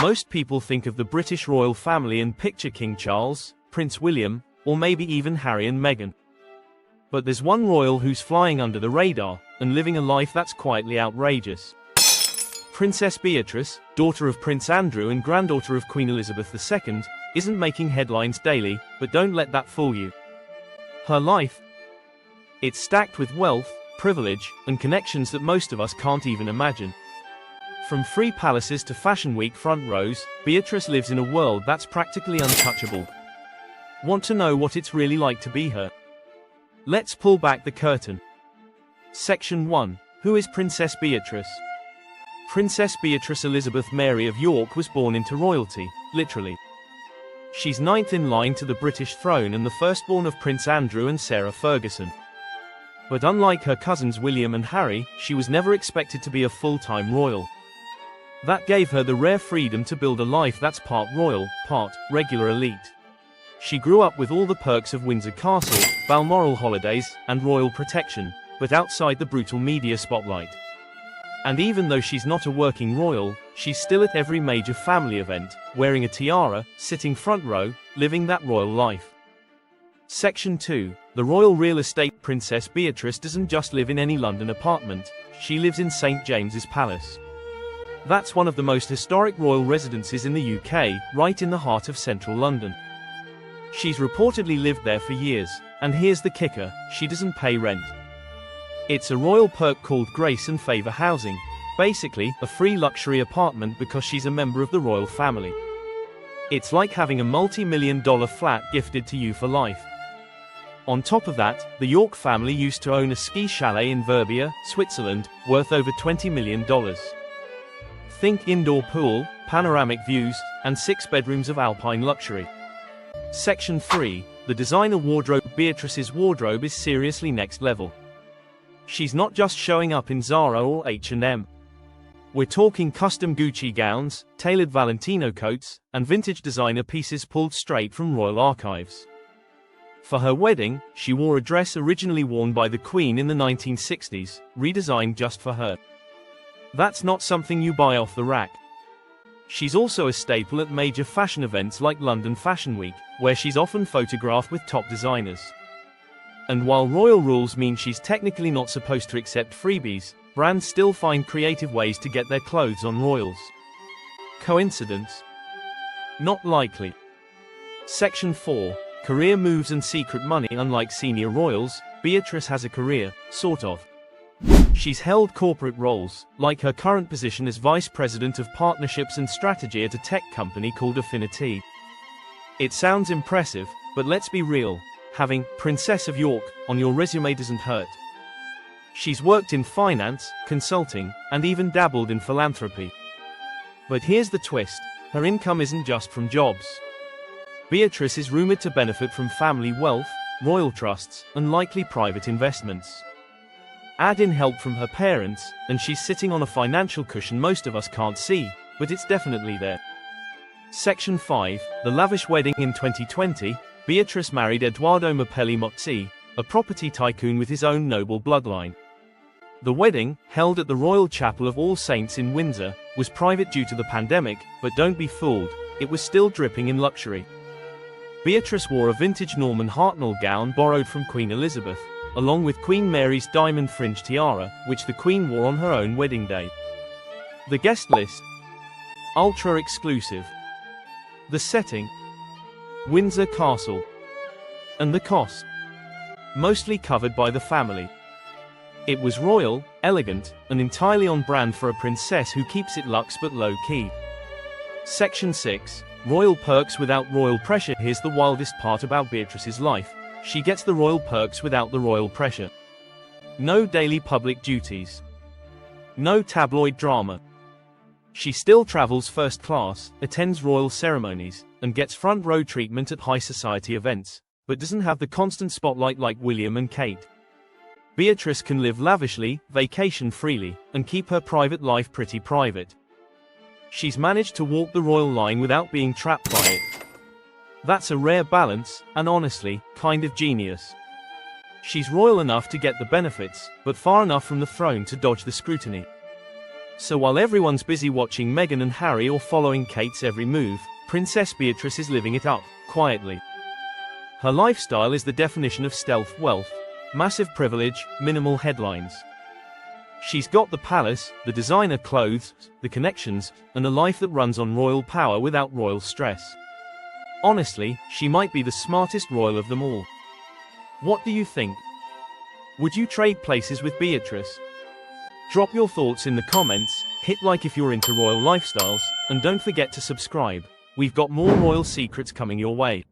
Most people think of the British royal family and picture King Charles, Prince William, or maybe even Harry and Meghan. But there's one royal who's flying under the radar, and living a life that's quietly outrageous. Princess Beatrice, daughter of Prince Andrew and granddaughter of Queen Elizabeth II, isn't making headlines daily, but don't let that fool you. Her life? It's stacked with wealth, privilege, and connections that most of us can't even imagine. From free palaces to Fashion Week front rows, Beatrice lives in a world that's practically untouchable. Want to know what it's really like to be her? Let's pull back the curtain. Section 1. Who is Princess Beatrice? Princess Beatrice Elizabeth Mary of York was born into royalty, literally. She's ninth in line to the British throne and the firstborn of Prince Andrew and Sarah Ferguson. But unlike her cousins William and Harry, she was never expected to be a full-time royal. That gave her the rare freedom to build a life that's part royal, part regular elite. She grew up with all the perks of Windsor Castle, Balmoral holidays, and royal protection, but outside the brutal media spotlight. And even though she's not a working royal, she's still at every major family event, wearing a tiara, sitting front row, living that royal life. Section 2. The royal real estate. Princess Beatrice doesn't just live in any London apartment, she lives in St. James's Palace. That's one of the most historic royal residences in the UK, right in the heart of central London. She's reportedly lived there for years, and here's the kicker, she doesn't pay rent. It's a royal perk called Grace and Favour housing, basically a free luxury apartment because she's a member of the royal family. It's like having a multi-million-dollar flat gifted to you for life. On top of that, the York family used to own a ski chalet in Verbier, Switzerland, worth over $20 million. Think indoor pool, panoramic views, and 6 bedrooms of alpine luxury. Section 3. The designer wardrobe. Beatrice's wardrobe is seriously next level. She's not just showing up in Zara or H&M. We're talking custom Gucci gowns, tailored Valentino coats, and vintage designer pieces pulled straight from royal archives. For her wedding, she wore a dress originally worn by the Queen in the 1960s, redesigned just for her. That's not something you buy off the rack. She's also a staple at major fashion events like London Fashion Week, where she's often photographed with top designers. And while royal rules mean she's technically not supposed to accept freebies, brands still find creative ways to get their clothes on royals. Coincidence? Not likely. Section 4. Career moves and secret money. Unlike senior royals, Beatrice has a career, sort of. She's held corporate roles, like her current position as Vice President of Partnerships and Strategy at a tech company called Affinity. It sounds impressive, but let's be real, having Princess of York on your resume doesn't hurt. She's worked in finance, consulting, and even dabbled in philanthropy. But here's the twist, her income isn't just from jobs. Beatrice is rumored to benefit from family wealth, royal trusts, and likely private investments. Add in help from her parents, and she's sitting on a financial cushion most of us can't see, but it's definitely there. Section 5. The lavish wedding. In 2020, Beatrice married Edoardo Mapelli Mozzi, a property tycoon with his own noble bloodline. The wedding, held at the Royal Chapel of All Saints in Windsor, was private due to the pandemic, but don't be fooled, it was still dripping in luxury. Beatrice wore a vintage Norman Hartnell gown borrowed from Queen Elizabeth, along with Queen Mary's diamond fringe tiara, which the Queen wore on her own wedding day. The guest list? Ultra exclusive. The setting? Windsor Castle. And the cost? Mostly covered by the family. It was royal, elegant, and entirely on brand for a princess who keeps it luxe but low-key. Section 6. Royal perks without royal pressure. Here's the wildest part about Beatrice's life. She gets the royal perks without the royal pressure. No daily public duties. No tabloid drama. She still travels first class, attends royal ceremonies, and gets front row treatment at high society events, but doesn't have the constant spotlight like William and Kate. Beatrice can live lavishly, vacation freely, and keep her private life pretty private. She's managed to walk the royal line without being trapped by it. That's a rare balance, and honestly, kind of genius. She's royal enough to get the benefits, but far enough from the throne to dodge the scrutiny. So while everyone's busy watching Meghan and Harry or following Kate's every move, Princess Beatrice is living it up, quietly. Her lifestyle is the definition of stealth wealth, massive privilege, minimal headlines. She's got the palace, the designer clothes, the connections, and a life that runs on royal power without royal stress. Honestly, she might be the smartest royal of them all. What do you think? Would you trade places with Beatrice? Drop your thoughts in the comments, hit like if you're into royal lifestyles, and don't forget to subscribe. We've got more royal secrets coming your way.